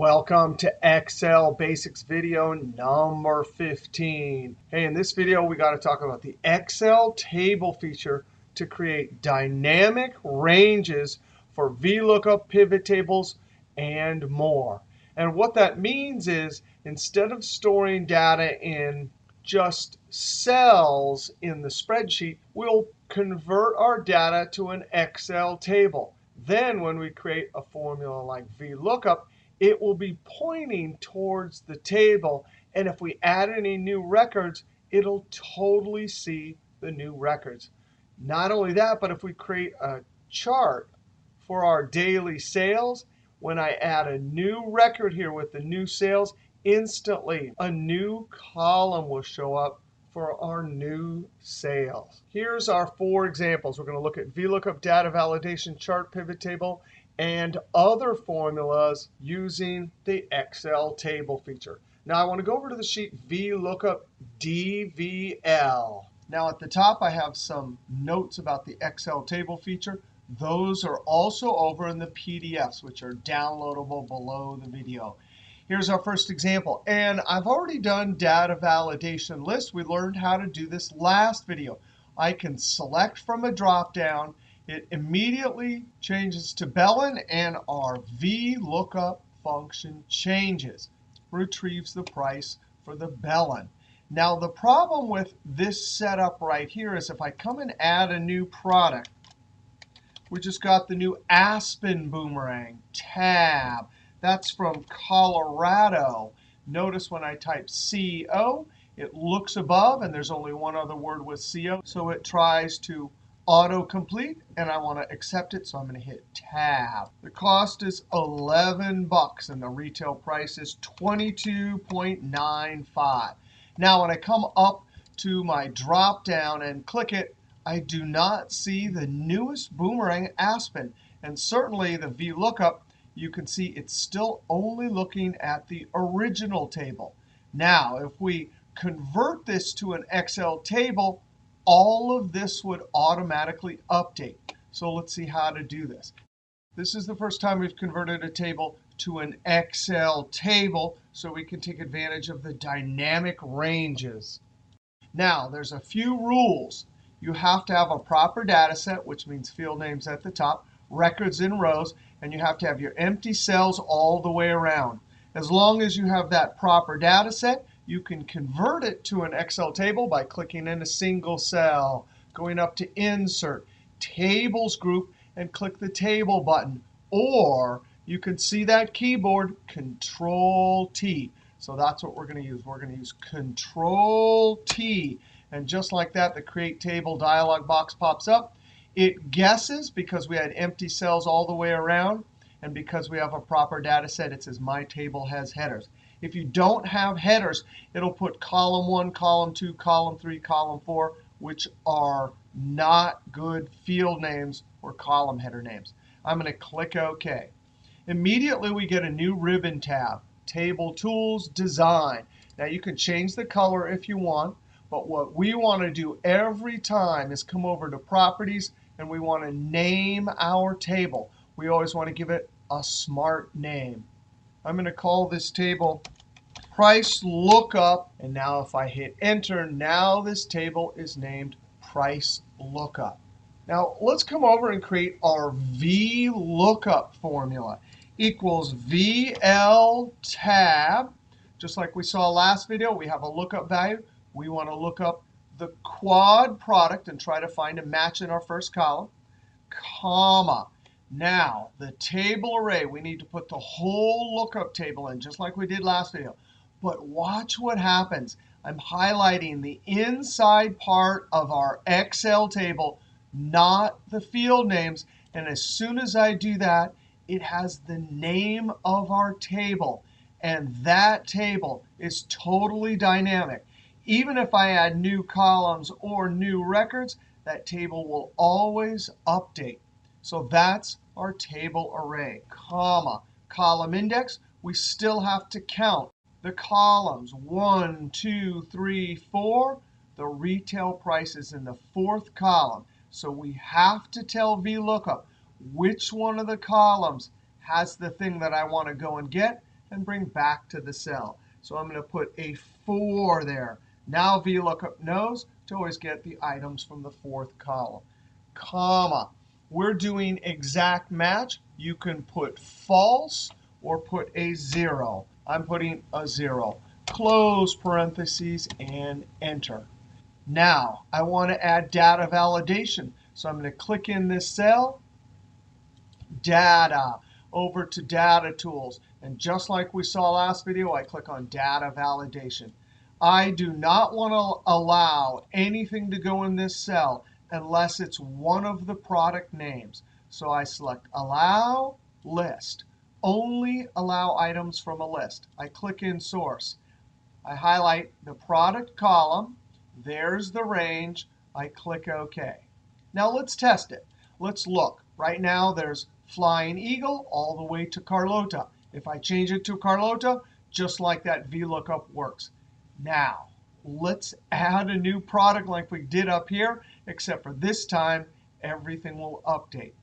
Welcome to Excel Basics video number 15. Hey, in this video, we got to talk about the Excel table feature to create dynamic ranges for VLOOKUP pivot tables and more. And what that means is instead of storing data in just cells in the spreadsheet, we'll convert our data to an Excel table. Then when we create a formula like VLOOKUP, it will be pointing towards the table. And if we add any new records, it'll totally see the new records. Not only that, but if we create a chart for our daily sales, when I add a new record here with the new sales, instantly a new column will show up for our new sales. Here's our 4 examples. We're going to look at VLOOKUP data validation chart pivot table and other formulas using the Excel table feature. Now I want to go over to the sheet VLOOKUP DVL. Now at the top I have some notes about the Excel table feature. Those are also over in the PDFs, which are downloadable below the video. Here's our first example. And I've already done data validation lists. We learned how to do this last video. I can select from a drop-down. It immediately changes to Bellen, and our VLOOKUP function changes, retrieves the price for the Bellen. Now, the problem with this setup right here is if I come and add a new product, we just got the new Aspen Boomerang tab. That's from Colorado. Notice when I type CO, it looks above, and there's only one other word with CO. So it tries to autocomplete, and I want to accept it, so I'm going to hit Tab. The cost is $11, and the retail price is $22.95. Now, when I come up to my drop-down and click it, I do not see the newest Boomerang Aspen. And certainly the VLOOKUP, you can see it's still only looking at the original table. Now, if we convert this to an Excel table, all of this would automatically update. So let's see how to do this. This is the first time we've converted a table to an Excel table, so we can take advantage of the dynamic ranges. Now, there's a few rules. You have to have a proper data set, which means field names at the top, records in rows, and you have to have your empty cells all the way around. As long as you have that proper data set, you can convert it to an Excel table by clicking in a single cell, going up to Insert, Tables Group, and click the Table button. Or you can see that keyboard, Control-T. So that's what we're going to use. We're going to use Control-T. And just like that, the Create Table dialog box pops up. It guesses because we had empty cells all the way around. And because we have a proper data set, it says My Table has headers. If you don't have headers, it'll put column 1, column 2, column 3, column 4, which are not good field names or column header names. I'm going to click OK. Immediately, we get a new ribbon tab, Table Tools, Design. Now, you can change the color if you want. But what we want to do every time is come over to Properties, and we want to name our table. We always want to give it a smart name. I'm going to call this table Price Lookup. And now if I hit Enter, now this table is named Price Lookup. Now let's come over and create our VLOOKUP formula. Equals VL tab. Just like we saw last video, we have a lookup value. We want to look up the quad product and try to find a match in our first column, comma. Now, the table array, we need to put the whole lookup table in, just like we did last video. But watch what happens. I'm highlighting the inside part of our Excel table, not the field names. And as soon as I do that, it has the name of our table. And that table is totally dynamic. Even if I add new columns or new records, that table will always update. So that's our table array, comma. Column index, we still have to count the columns. 1, 2, 3, 4. The retail price is in the 4th column. So we have to tell VLOOKUP which one of the columns has the thing that I want to go and get. and bring back to the cell. So I'm going to put a 4 there. Now VLOOKUP knows to always get the items from the fourth column. Comma. We're doing exact match. You can put false or put a 0. I'm putting a 0. Close parentheses and enter. Now, I want to add data validation. So I'm going to click in this cell, Data, over to Data Tools. And just like we saw last video, I click on Data Validation. I do not want to allow anything to go in this cell unless it's one of the product names. So I select Allow List. Only allow items from a list. I click in Source. I highlight the product column. There's the range. I click OK. Now let's test it. Let's look. Right now there's Flying Eagle all the way to Carlota. If I change it to Carlota, just like that VLOOKUP works. Now, let's add a new product like we did up here, except for this time, everything will update.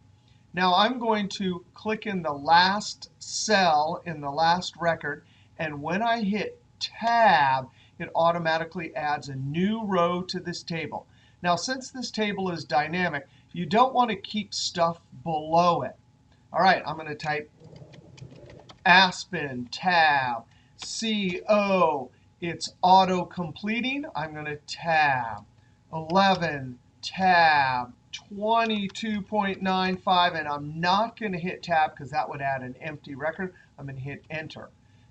Now, I'm going to click in the last cell in the last record. And when I hit Tab, it automatically adds a new row to this table. Now, since this table is dynamic, you don't want to keep stuff below it. All right, I'm going to type Aspen tab CO. It's auto completing. I'm going to tab 11 tab 22.95. And I'm not going to hit tab because that would add an empty record. I'm going to hit enter.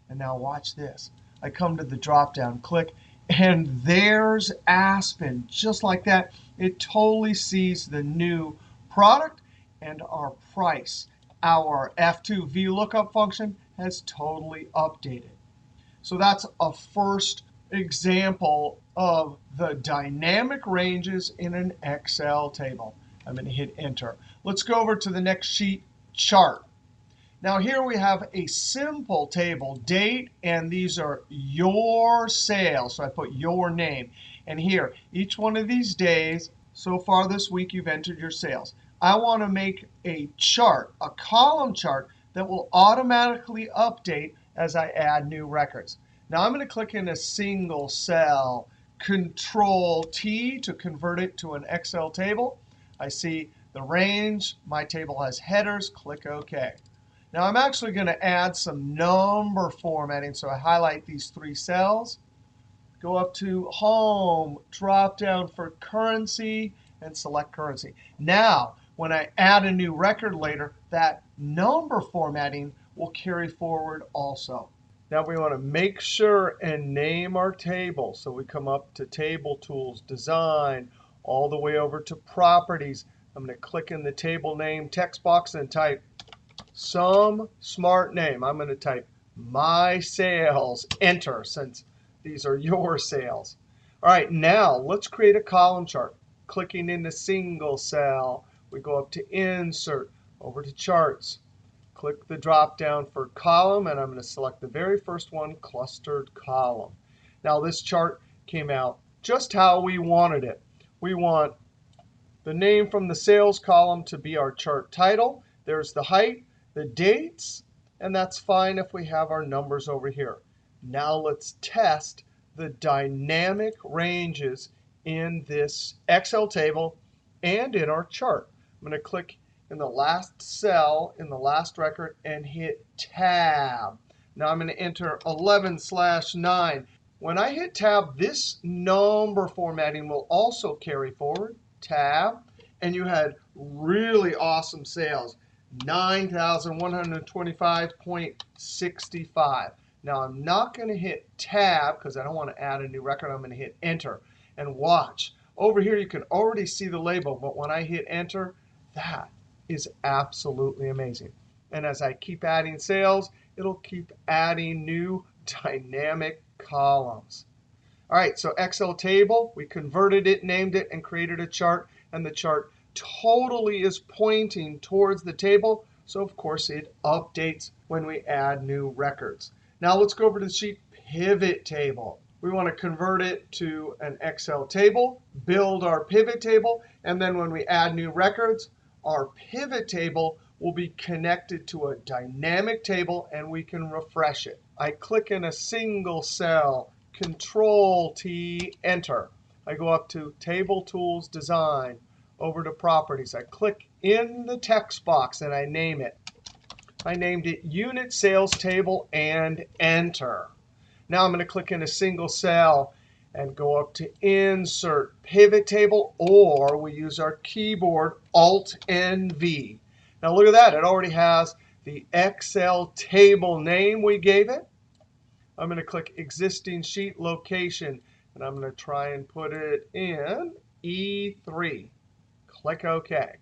And now watch this. I come to the drop down, click, and there's Aspen. Just like that, it totally sees the new product and our price. Our F2 VLOOKUP function has totally updated. So that's a first example of the dynamic ranges in an Excel table. I'm going to hit enter. Let's go over to the next sheet, chart. Now here we have a simple table, date, and these are your sales. So I put your name. And here, each one of these days, so far this week, you've entered your sales. I want to make a chart, a column chart, that will automatically update as I add new records. Now I'm going to click in a single cell, Control-T to convert it to an Excel table. I see the range. My table has headers. Click OK. Now I'm actually going to add some number formatting. So I highlight these 3 cells, go up to Home, drop down for Currency, and select Currency. Now, when I add a new record later, that number formatting will carry forward also. Now we want to make sure and name our table. So we come up to Table Tools, Design, all the way over to Properties. I'm going to click in the table name text box and type some smart name. I'm going to type My Sales, enter, since these are your sales. All right, now let's create a column chart. Clicking in the single cell, we go up to Insert, over to Charts. Click the drop down for column, and I'm going to select the very first one, Clustered Column. Now this chart came out just how we wanted it. We want the name from the sales column to be our chart title. There's the height, the dates, and that's fine if we have our numbers over here. Now let's test the dynamic ranges in this Excel table and in our chart. I'm going to click in the last cell in the last record and hit Tab. Now I'm going to enter 11/9. When I hit Tab, this number formatting will also carry forward. Tab. And you had really awesome sales, 9,125.65. Now I'm not going to hit Tab because I don't want to add a new record. I'm going to hit Enter. And watch. Over here you can already see the label, but when I hit Enter, that is absolutely amazing. And as I keep adding sales, it'll keep adding new dynamic columns. All right, so Excel table, we converted it, named it, and created a chart. And the chart totally is pointing towards the table. So, of course, it updates when we add new records. Now let's go over to the sheet Pivot Table. We want to convert it to an Excel table, build our pivot table, and then when we add new records, our pivot table will be connected to a dynamic table, and we can refresh it. I click in a single cell, Control-T, Enter. I go up to Table Tools, Design, over to Properties. I click in the text box, and I name it. I named it Unit Sales Table, and Enter. Now I'm going to click in a single cell and go up to Insert Pivot Table, or we use our keyboard, Alt-N-V. Now look at that. It already has the Excel table name we gave it. I'm going to click Existing Sheet Location, and I'm going to try and put it in E3. Click OK.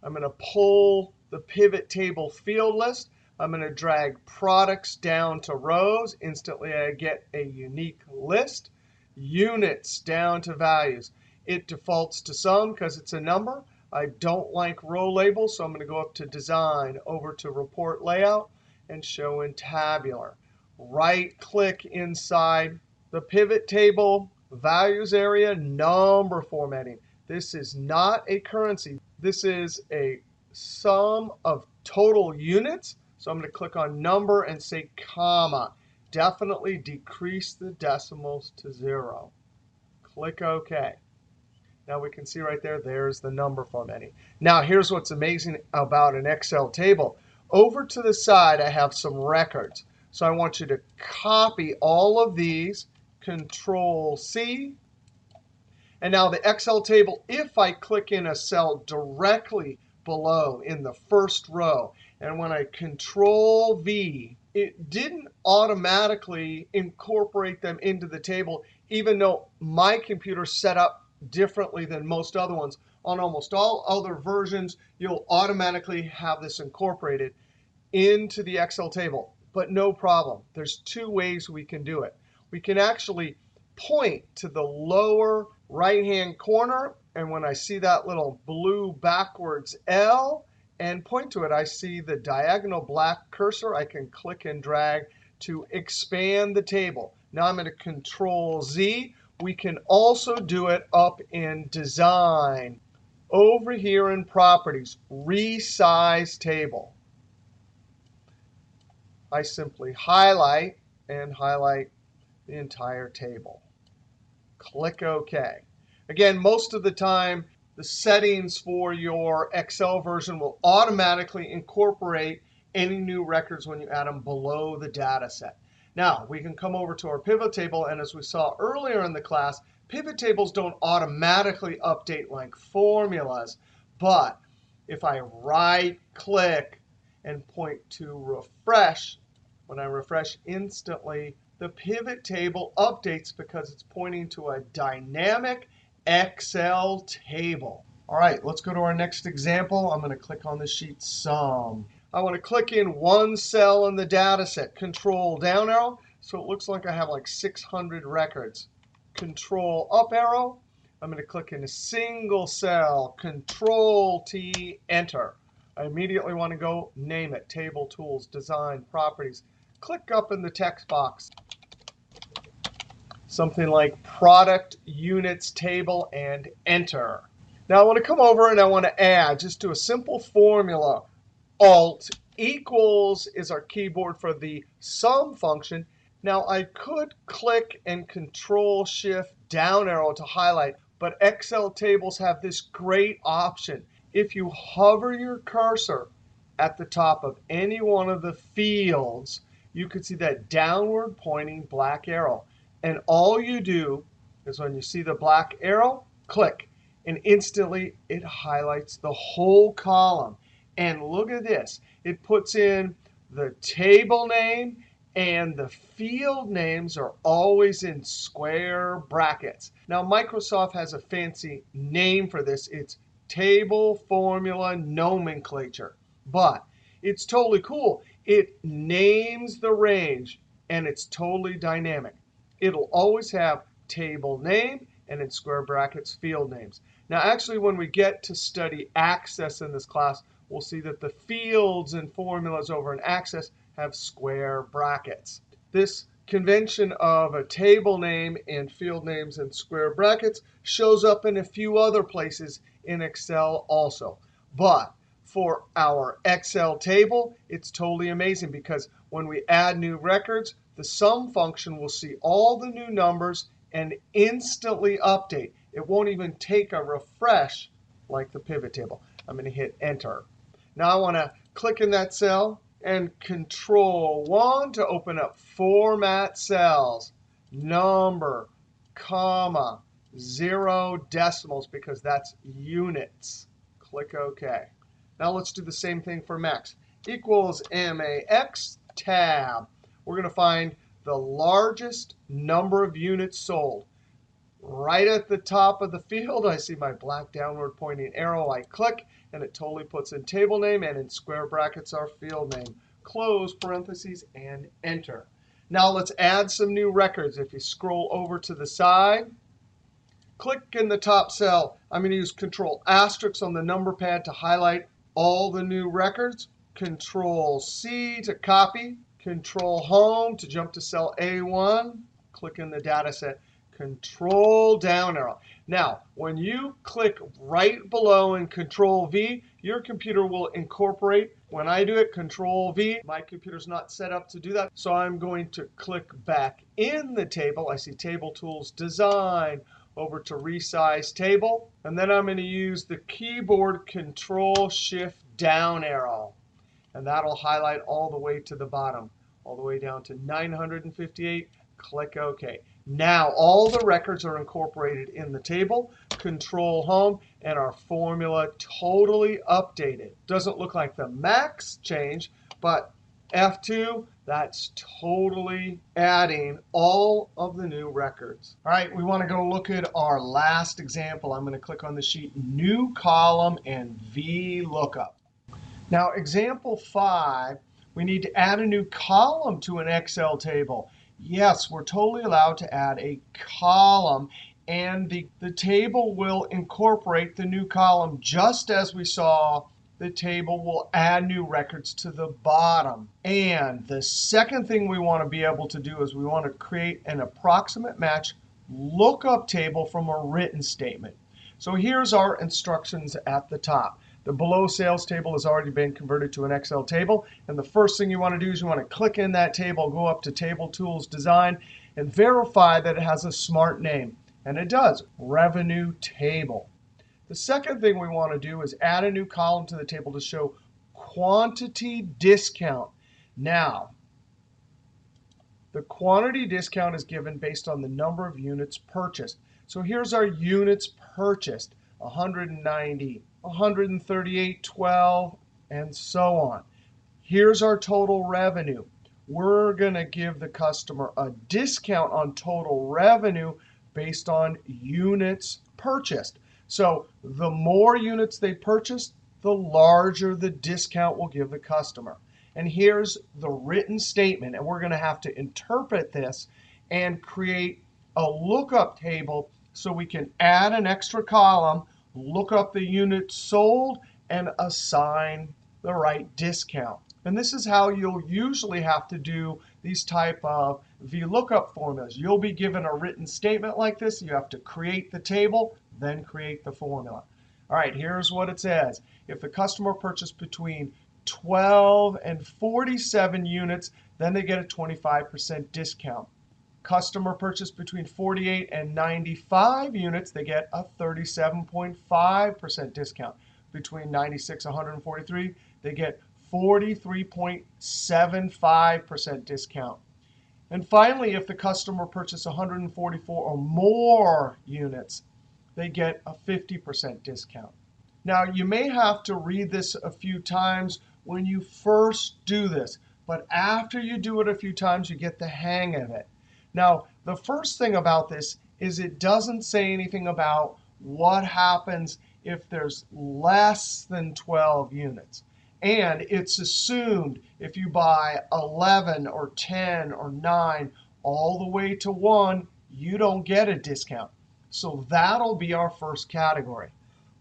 I'm going to pull the pivot table field list. I'm going to drag products down to rows. Instantly, I get a unique list. Units down to values. It defaults to sum because it's a number. I don't like row labels, so I'm going to go up to Design, over to Report Layout, and Show in Tabular. Right-click inside the pivot table values area, number formatting. This is not a currency. This is a sum of total units. So I'm going to click on number and say comma. Definitely decrease the decimals to 0. Click OK. Now we can see right there, there's the number formatting. Now here's what's amazing about an Excel table. Over to the side, I have some records. So I want you to copy all of these, Control-C. And now the Excel table, if I click in a cell directly below in the first row, and when I Control-V, it didn't automatically incorporate them into the table, even though my computer set up differently than most other ones. On almost all other versions, you'll automatically have this incorporated into the Excel table. But no problem. There's two ways we can do it. We can actually point to the lower right-hand corner, and when I see that little blue backwards L and point to it, I see the diagonal black cursor. I can click and drag to expand the table. Now I'm going to Control-Z. We can also do it up in Design. Over here in Properties, Resize Table. I simply highlight and highlight the entire table. Click OK. Again, most of the time, the settings for your Excel version will automatically incorporate any new records when you add them below the data set. Now, we can come over to our pivot table, and as we saw earlier in the class, pivot tables don't automatically update like formulas. But if I right-click and point to refresh, when I refresh instantly, the pivot table updates because it's pointing to a dynamic Excel table. All right, let's go to our next example. I'm going to click on the sheet Sum. I want to click in one cell in the data set, Control down arrow, so it looks like I have like 600 records. Control up arrow. I'm going to click in a single cell, Control-T, Enter. I immediately want to go name it, Table Tools, Design, Properties. Click up in the text box. Something like Product Units Table, and Enter. Now I want to come over and I want to add, just do a simple formula. Alt equals is our keyboard for the sum function. Now I could click and Control-Shift down arrow to highlight, but Excel tables have this great option. If you hover your cursor at the top of any one of the fields, you can see that downward pointing black arrow. And all you do is when you see the black arrow, click. And instantly, it highlights the whole column. And look at this. It puts in the table name, and the field names are always in square brackets. Now, Microsoft has a fancy name for this. It's Table Formula Nomenclature. But it's totally cool. It names the range, and it's totally dynamic. It'll always have table name and in square brackets field names. Now, actually, when we get to study Access in this class, we'll see that the fields and formulas over in Access have square brackets. This convention of a table name and field names in square brackets shows up in a few other places in Excel also. But for our Excel table, it's totally amazing because when we add new records, the sum function will see all the new numbers and instantly update. It won't even take a refresh like the pivot table. I'm going to hit Enter. Now I want to click in that cell and Control-1 to open up Format Cells, number, comma, 0 decimals because that's units. Click OK. Now let's do the same thing for max. Equals MAX tab. We're going to find the largest number of units sold. Right at the top of the field, I see my black downward pointing arrow. I click, and it totally puts in table name, and in square brackets our field name. Close parentheses, and Enter. Now let's add some new records. If you scroll over to the side, click in the top cell. I'm going to use Control asterisk on the number pad to highlight all the new records. Control-C to copy. Control-Home to jump to cell A1. Click in the data set. Control down arrow. Now, when you click right below and Control-V, your computer will incorporate. When I do it, Control-V, my computer's not set up to do that. So I'm going to click back in the table. I see Table Tools, Design, over to Resize Table. And then I'm going to use the keyboard Control-Shift-Down arrow. And that'll highlight all the way to the bottom, all the way down to 958. Click OK. Now all the records are incorporated in the table. Control-Home, and our formula totally updated. Doesn't look like the max change, but F2, that's totally adding all of the new records. All right, we want to go look at our last example. I'm going to click on the sheet New Column and VLOOKUP. Now, example 5, we need to add a new column to an Excel table. Yes, we're totally allowed to add a column, and the table will incorporate the new column just as we saw the table will add new records to the bottom. And the second thing we want to be able to do is we want to create an approximate match lookup table from a written statement. So here's our instructions at the top. The below sales table has already been converted to an Excel table. And the first thing you want to do is you want to click in that table, go up to Table Tools Design, and verify that it has a smart name. And it does, Revenue Table. The second thing we want to do is add a new column to the table to show quantity discount. Now, the quantity discount is given based on the number of units purchased. So here's our units purchased, 190. 138, 12, and so on. Here's our total revenue. We're going to give the customer a discount on total revenue based on units purchased. So the more units they purchase, the larger the discount we'll give the customer. And here's the written statement. And we're going to have to interpret this and create a lookup table so we can add an extra column, look up the units sold, and assign the right discount. And this is how you'll usually have to do these type of VLOOKUP formulas. You'll be given a written statement like this. You have to create the table, then create the formula. All right, here's what it says. If the customer purchased between 12 and 47 units, then they get a 25% discount. Customer purchased between 48 and 95 units, they get a 37.5% discount. Between 96 and 143, they get 43.75% discount. And finally, if the customer purchased 144 or more units, they get a 50% discount. Now, you may have to read this a few times when you first do this, but after you do it a few times, you get the hang of it. Now, the first thing about this is it doesn't say anything about what happens if there's less than 12 units. And it's assumed if you buy 11 or 10 or 9 all the way to 1, you don't get a discount. So that'll be our first category.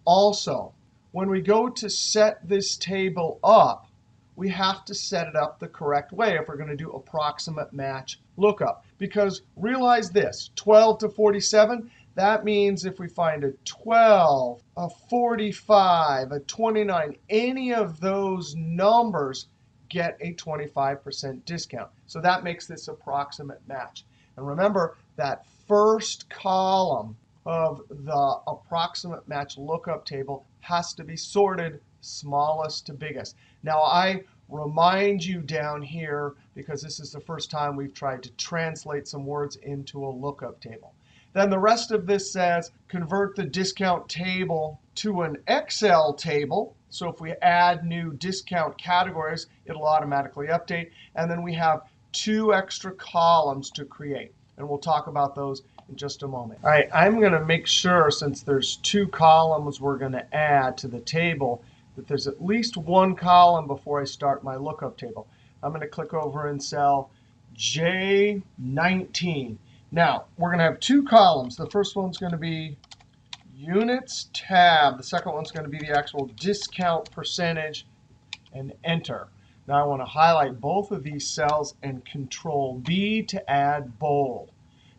Also, when we go to set this table up, we have to set it up the correct way if we're going to do approximate match lookup. Because realize this, 12 to 47, That means if we find a 12, a 45, a 29, any of those numbers get a 25% discount. So that makes this approximate match. And remember that first column of the approximate match lookup table has to be sorted smallest to biggest. Now I remind you down here, because this is the first time we've tried to translate some words into a lookup table. Then the rest of this says convert the discount table to an Excel table. So if we add new discount categories, it'll automatically update. And then we have 2 extra columns to create. And we'll talk about those in just a moment. All right, I'm going to make sure, since there's 2 columns we're going to add to the table, that there's at least 1 column before I start my lookup table. I'm going to click over in cell J19. Now, we're going to have 2 columns. The first one's going to be units tab. The second one's going to be the actual discount percentage, and enter. Now I want to highlight both of these cells and Control B to add bold.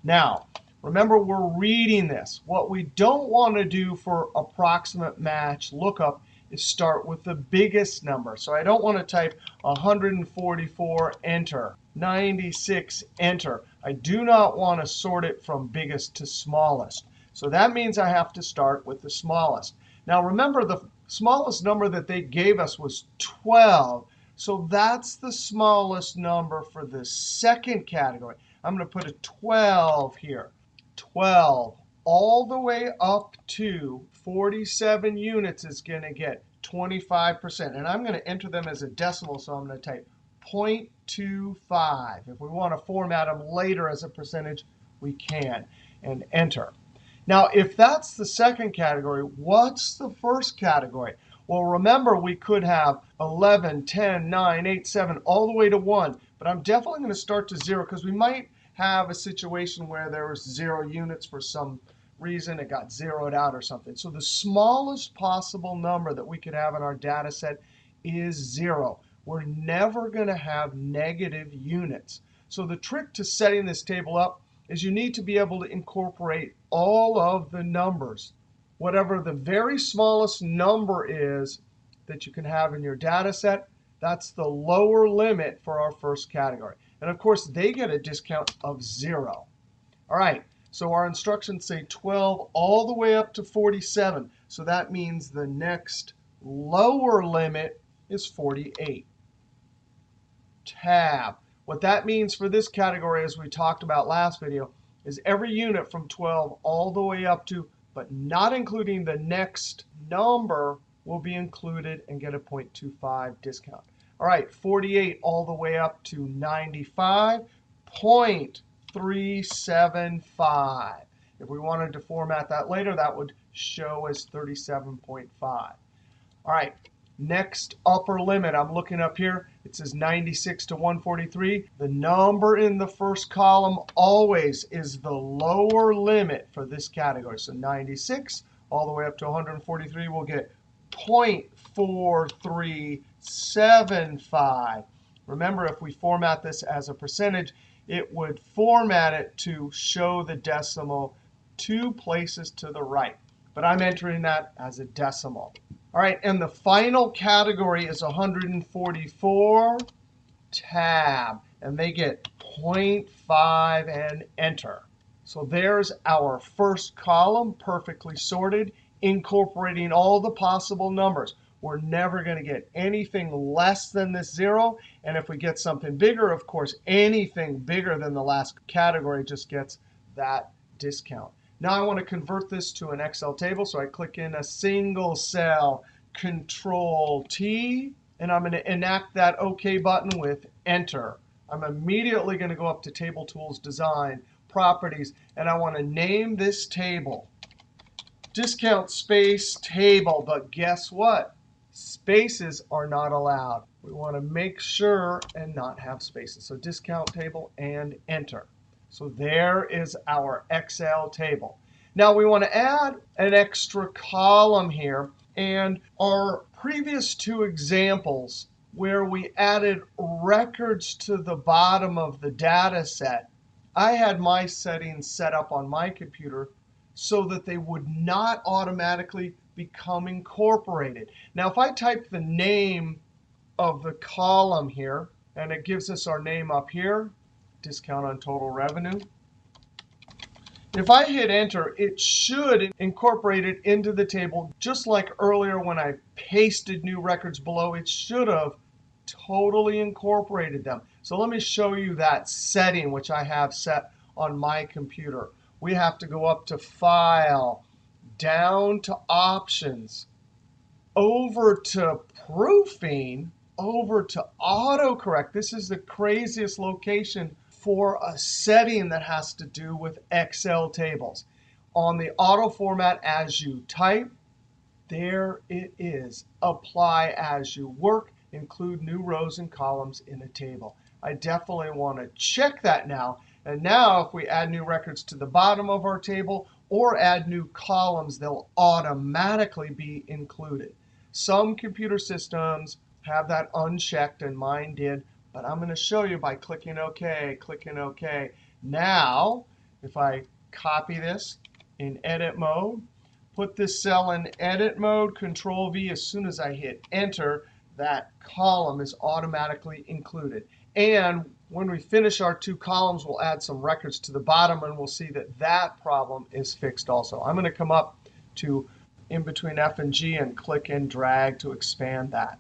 Now, remember we're reading this. What we don't want to do for approximate match lookup is start with the biggest number. So I don't want to type 144, enter. 96, enter. I do not want to sort it from biggest to smallest. So that means I have to start with the smallest. Now remember, the smallest number that they gave us was 12. So that's the smallest number for the second category. I'm going to put a 12 here. 12 all the way up to 47 units is going to get 25%. And I'm going to enter them as a decimal, so I'm going to type 0.25. If we want to format them later as a percentage, we can, and enter. Now, if that's the second category, what's the first category? Well, remember, we could have 11, 10, 9, 8, 7, all the way to 1. But I'm definitely going to start to 0, because we might have a situation where there was 0 units for some reason. It got zeroed out or something. So the smallest possible number that we could have in our data set is 0. We're never going to have negative units. So the trick to setting this table up is you need to be able to incorporate all of the numbers. Whatever the very smallest number is that you can have in your data set, that's the lower limit for our first category. And of course, they get a discount of 0. All right, so our instructions say 12 all the way up to 47. So that means the next lower limit is 48. Tab. What that means for this category, as we talked about last video, is every unit from 12 all the way up to, but not including the next number, will be included and get a 0.25 discount. All right, 48 all the way up to 95, 0.375. If we wanted to format that later, that would show as 37.5. All right, next upper limit, I'm looking up here. It says 96 to 143. The number in the first column always is the lower limit for this category. So 96 all the way up to 143 will get 0.4375. Remember, if we format this as a percentage, it would format it to show the decimal 2 places to the right. But I'm entering that as a decimal. All right, and the final category is 144, tab. And they get 0.5 and enter. So there's our first column, perfectly sorted, incorporating all the possible numbers. We're never going to get anything less than this 0. And if we get something bigger, of course, anything bigger than the last category just gets that discount. Now I want to convert this to an Excel table. So I click in a single cell, Control T, and I'm going to enact that OK button with Enter. I'm immediately going to go up to Table Tools, Design, Properties, and I want to name this table Discount Space Table. But guess what? Spaces are not allowed. We want to make sure and not have spaces. So Discount Table and Enter. So there is our Excel table. Now we want to add an extra column here. And our previous 2 examples where we added records to the bottom of the data set, I had my settings set up on my computer so that they would not automatically become incorporated. Now, if I type the name of the column here, and it gives us our name up here, discount on total revenue. If I hit enter, it should incorporate it into the table just like earlier when I pasted new records below. It should have totally incorporated them. So let me show you that setting, which I have set on my computer. We have to go up to File, down to Options, over to Proofing, over to Autocorrect. This is the craziest location for a setting that has to do with Excel tables. On the auto format as you type, there it is. Apply as you work. Include new rows and columns in a table. I definitely want to check that now. And now if we add new records to the bottom of our table or add new columns, they'll automatically be included. Some computer systems have that unchecked, and mine did. But I'm going to show you by clicking OK, clicking OK. Now, if I copy this in edit mode, put this cell in edit mode, Control V, as soon as I hit enter, that column is automatically included. And when we finish our two columns, we'll add some records to the bottom, and we'll see that that problem is fixed also. I'm going to come up to in between F and G and click and drag to expand that.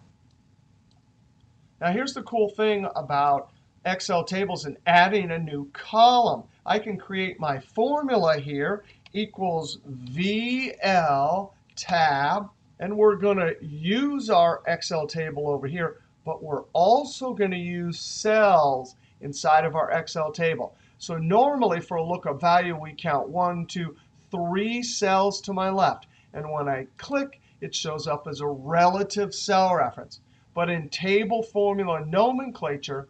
Now, here's the cool thing about Excel tables and adding a new column. I can create my formula here, equals VL tab. And we're going to use our Excel table over here. But we're also going to use cells inside of our Excel table. So normally, for a lookup value, we count 1, 2, 3 cells to my left. And when I click, it shows up as a relative cell reference. But in table formula nomenclature,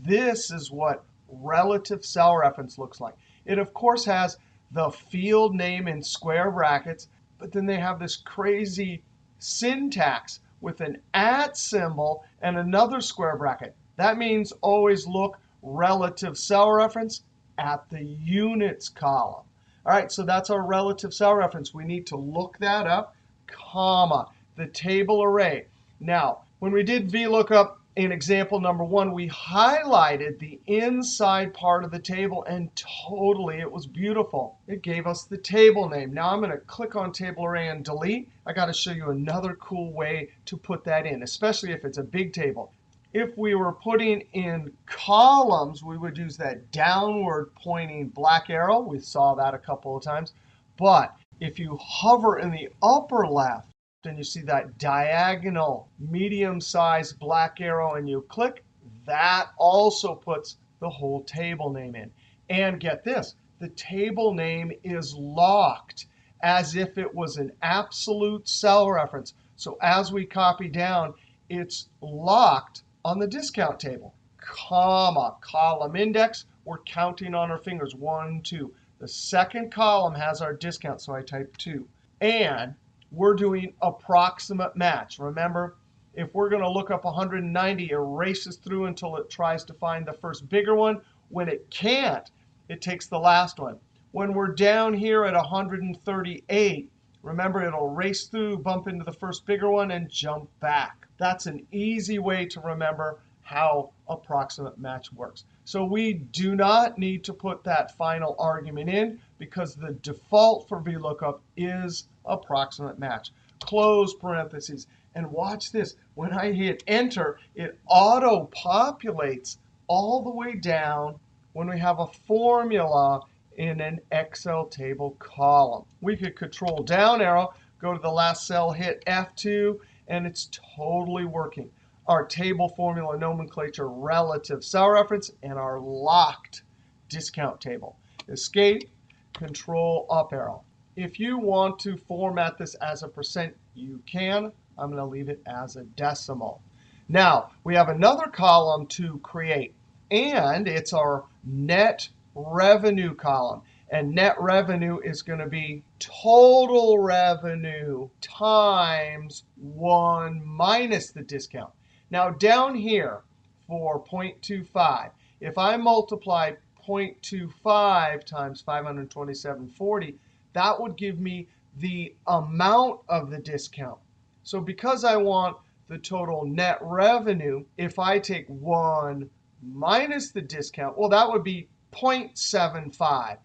this is what relative cell reference looks like. It, of course, has the field name in square brackets. But then they have this crazy syntax with an @ symbol and another square bracket. That means always look relative cell reference at the units column. All right, so that's our relative cell reference. We need to look that up, comma, the table array. Now, when we did VLOOKUP in example number 1, we highlighted the inside part of the table, and totally it was beautiful. It gave us the table name. Now I'm going to click on table array and delete. I got to show you another cool way to put that in, especially if it's a big table. If we were putting in columns, we would use that downward pointing black arrow. We saw that a couple of times. But if you hover in the upper left, and you see that diagonal medium-sized black arrow and you click, that also puts the whole table name in. And get this, the table name is locked as if it was an absolute cell reference. So as we copy down, it's locked on the discount table. Comma, column index, we're counting on our fingers, 1, 2. The second column has our discount, so I type 2. And we're doing approximate match. Remember, if we're going to look up 190, it races through until it tries to find the first bigger one. When it can't, it takes the last one. When we're down here at 138, remember, it'll race through, bump into the first bigger one, and jump back. That's an easy way to remember how approximate match works. So we do not need to put that final argument in because the default for VLOOKUP is approximate match. Close parentheses. And watch this. When I hit enter, it auto-populates all the way down when we have a formula in an Excel table column. We could Control down arrow, go to the last cell, hit F2, and it's totally working. Our table formula nomenclature relative cell reference and our locked discount table. Escape, Control up arrow. If you want to format this as a %, you can. I'm going to leave it as a decimal. Now, we have another column to create, and it's our net revenue column. And net revenue is going to be total revenue times 1 minus the discount. Now, down here for 0.25, if I multiply 0.25 times 527.40, that would give me the amount of the discount. So because I want the total net revenue, if I take 1 minus the discount, well, that would be 0.75.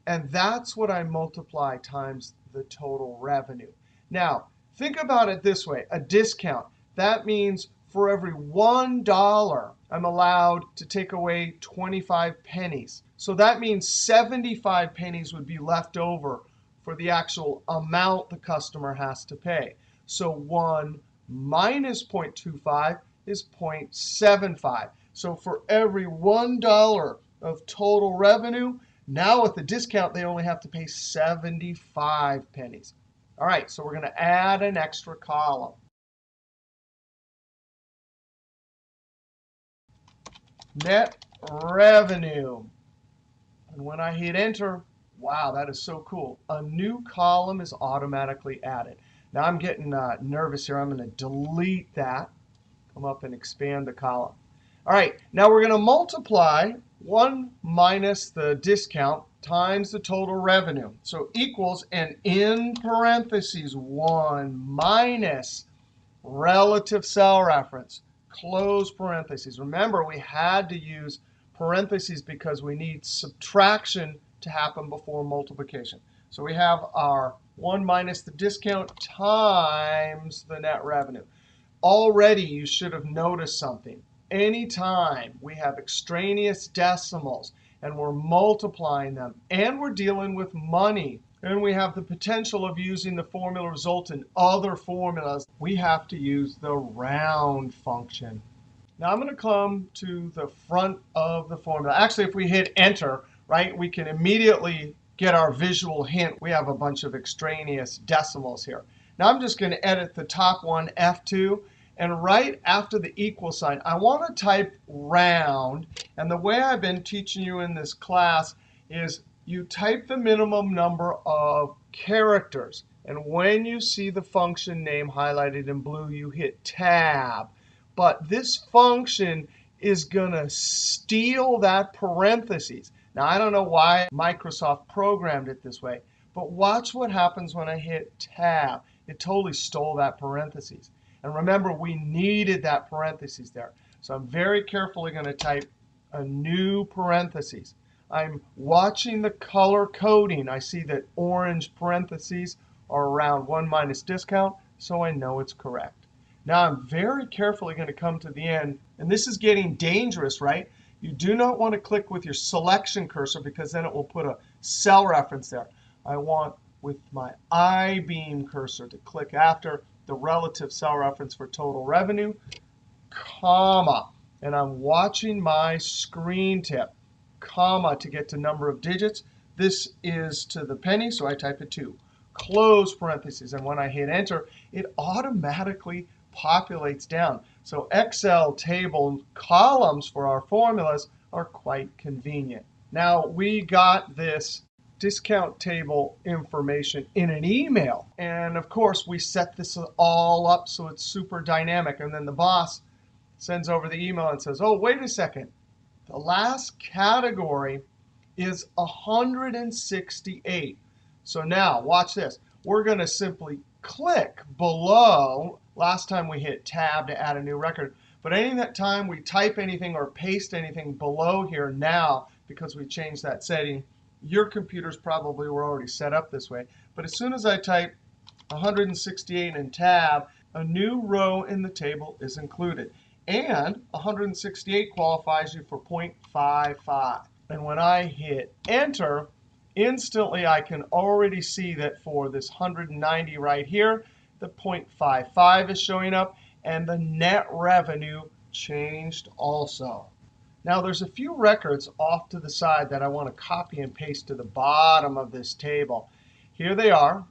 And that's what I multiply times the total revenue. Now, think about it this way. A discount, that means for every $1, I'm allowed to take away 25 pennies. So that means 75 pennies would be left over for the actual amount the customer has to pay. So 1 minus 0.25 is 0.75. So for every $1 of total revenue, now with the discount, they only have to pay 75 pennies. All right, so we're going to add an extra column. Net revenue. And when I hit enter, wow, that is so cool. A new column is automatically added. Now I'm getting nervous here. I'm going to delete that. Come up and expand the column. All right, now we're going to multiply 1 minus the discount times the total revenue. So equals, and in parentheses, 1 minus relative cell reference, close parentheses. Remember, we had to use parentheses because we need subtraction to happen before multiplication. So we have our 1 minus the discount times the net revenue. Already, you should have noticed something. Anytime we have extraneous decimals and we're multiplying them and we're dealing with money and we have the potential of using the formula result in other formulas, we have to use the round function. Now I'm going to come to the front of the formula. Actually, if we hit enter, right, we can immediately get our visual hint. We have a bunch of extraneous decimals here. Now I'm just going to edit the top one, F2. And right after the equal sign, I want to type round. And the way I've been teaching you in this class is you type the minimum number of characters. And when you see the function name highlighted in blue, you hit tab. But this function is going to steal that parentheses. Now, I don't know why Microsoft programmed it this way. But watch what happens when I hit tab. It totally stole that parentheses. And remember, we needed that parentheses there. So I'm very carefully going to type a new parentheses. I'm watching the color coding. I see that orange parentheses are around 1 minus discount, so I know it's correct. Now I'm very carefully going to come to the end. And this is getting dangerous, right? You do not want to click with your selection cursor because then it will put a cell reference there. I want, with my I-beam cursor, to click after the relative cell reference for total revenue, comma. And I'm watching my screen tip, comma, to get to number of digits. This is to the penny, so I type it 2. Close parentheses. And when I hit enter, it automatically populates down. So Excel table columns for our formulas are quite convenient. Now, we got this discount table information in an email. And of course, we set this all up so it's super dynamic. And then the boss sends over the email and says, oh, wait a second. The last category is 168. So now, watch this. We're going to simply click below. Last time we hit tab to add a new record. But any time we type anything or paste anything below here now, because we changed that setting, your computers probably were already set up this way. But as soon as I type 168 and tab, a new row in the table is included. And 168 qualifies you for 0.55. And when I hit enter, instantly I can already see that for this 190 right here, the 0.55 is showing up. And the net revenue changed also. Now, there's a few records off to the side that I want to copy and paste to the bottom of this table. Here they are.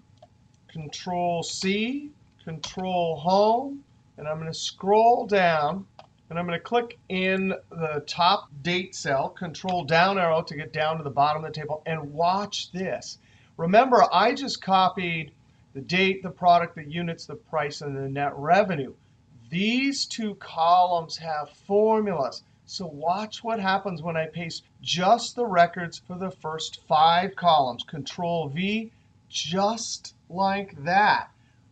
Control-C, Control-Home. And I'm going to scroll down. And I'm going to click in the top date cell, Control-Down arrow to get down to the bottom of the table. And watch this. Remember, I just copied the date, the product, the units, the price, and the net revenue. These two columns have formulas. So watch what happens when I paste just the records for the first 5 columns. Control-V, just like that.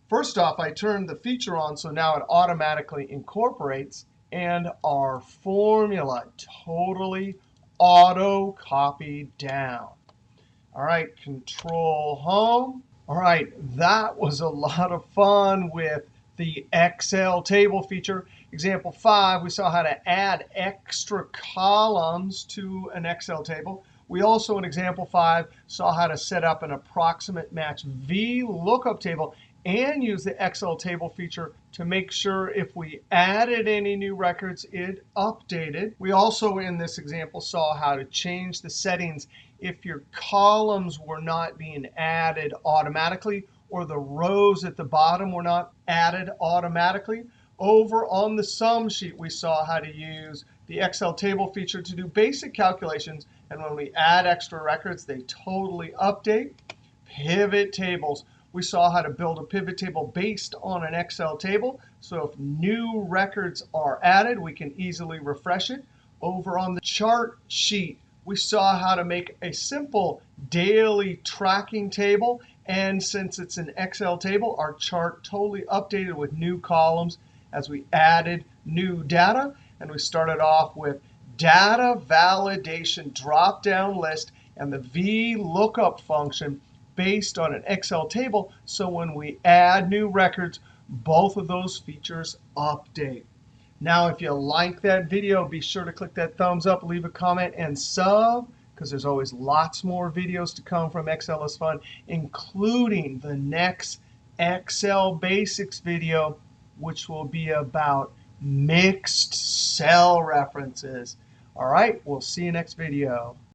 First off, I turned the feature on, so now it automatically incorporates. And our formula totally auto-copied down. All right, Control Home. All right, that was a lot of fun with the Excel table feature. Example 5, we saw how to add extra columns to an Excel table. We also, in example 5, saw how to set up an approximate match VLOOKUP table and use the Excel table feature to make sure if we added any new records, it updated. We also, in this example, saw how to change the settings if your columns were not being added automatically or the rows at the bottom were not added automatically. Over on the sum sheet, we saw how to use the Excel table feature to do basic calculations. And when we add extra records, they totally update. Pivot tables. We saw how to build a pivot table based on an Excel table. So if new records are added, we can easily refresh it. Over on the chart sheet, we saw how to make a simple daily tracking table. And since it's an Excel table, our chart totally updated with new columns as we added new data. And we started off with data validation drop-down list and the VLOOKUP function based on an Excel table. So when we add new records, both of those features update. Now, if you like that video, be sure to click that thumbs up, leave a comment, and sub, because there's always lots more videos to come from Excel is Fun, including the next Excel Basics video, which will be about mixed cell references. All right, we'll see you next video.